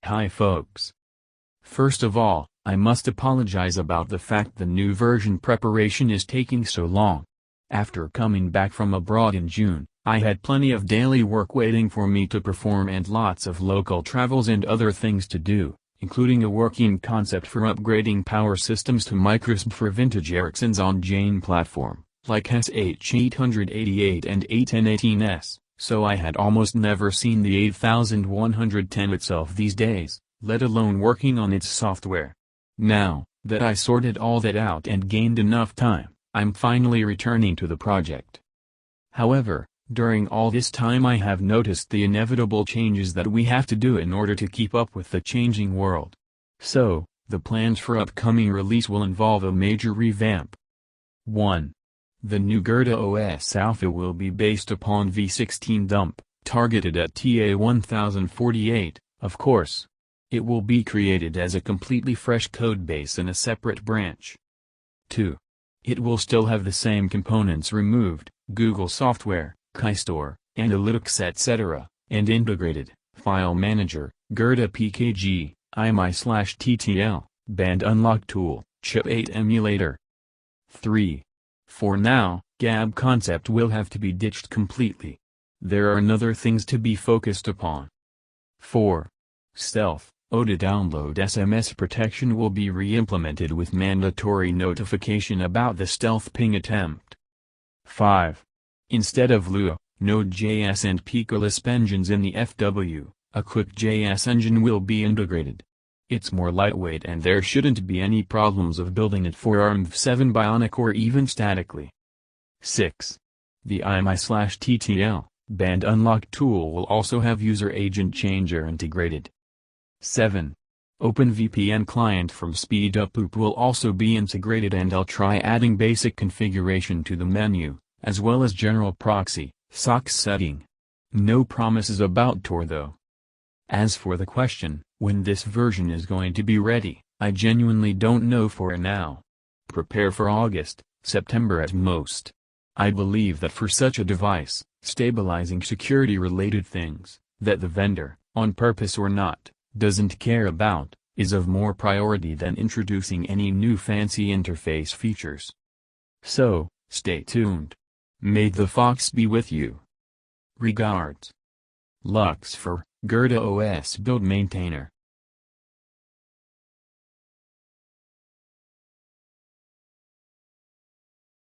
Hi folks. First of all, I must apologize about the fact the new version preparation is taking so long. After coming back from abroad in June, I had plenty of daily work waiting for me to perform and lots of local travels and other things to do, including a working concept for upgrading power systems to microsb for vintage Ericsson's on-chain platform, like H888 and A1018s, so I had almost never seen the 8110 itself these days, let alone working on its software. Now, that I sorted all that out and gained enough time, I'm finally returning to the project. However, during all this time I have noticed the inevitable changes that we have to do in order to keep up with the changing world. So, the plans for upcoming release will involve a major revamp. 1. The new GerdaOS alpha will be based upon v16 dump, targeted at TA1048, of course. It will be created as a completely fresh codebase in a separate branch. 2. It will still have the same components removed, Google Software, KaiStore, Analytics etc., and integrated, File Manager, Gerda PKG, IMI/TTL, Band Unlock Tool, Chip 8 Emulator. 3. For now, GAB concept will have to be ditched completely. There are other things to be focused upon. 4. Stealth, auto-download SMS protection will be re-implemented with mandatory notification about the stealth ping attempt. 5. Instead of Lua, Node.js and Picolisp engines in the FW, a Quick.js engine will be integrated. It's more lightweight and there shouldn't be any problems of building it for ARM7 Bionic or even statically. 6. The IMI/TTL, Band Unlock tool will also have User Agent Changer integrated. 7. OpenVPN client from SpeedUp will also be integrated and I'll try adding basic configuration to the menu, as well as general proxy, SOCKS setting. No promises about Tor though. As for the question, when this version is going to be ready, I genuinely don't know for now. Prepare for August, September at most. I believe that for such a device, stabilizing security-related things, that the vendor, on purpose or not, doesn't care about, is of more priority than introducing any new fancy interface features. So, stay tuned. May the fox be with you. Regards. Luxferre, GerdaOS build maintainer.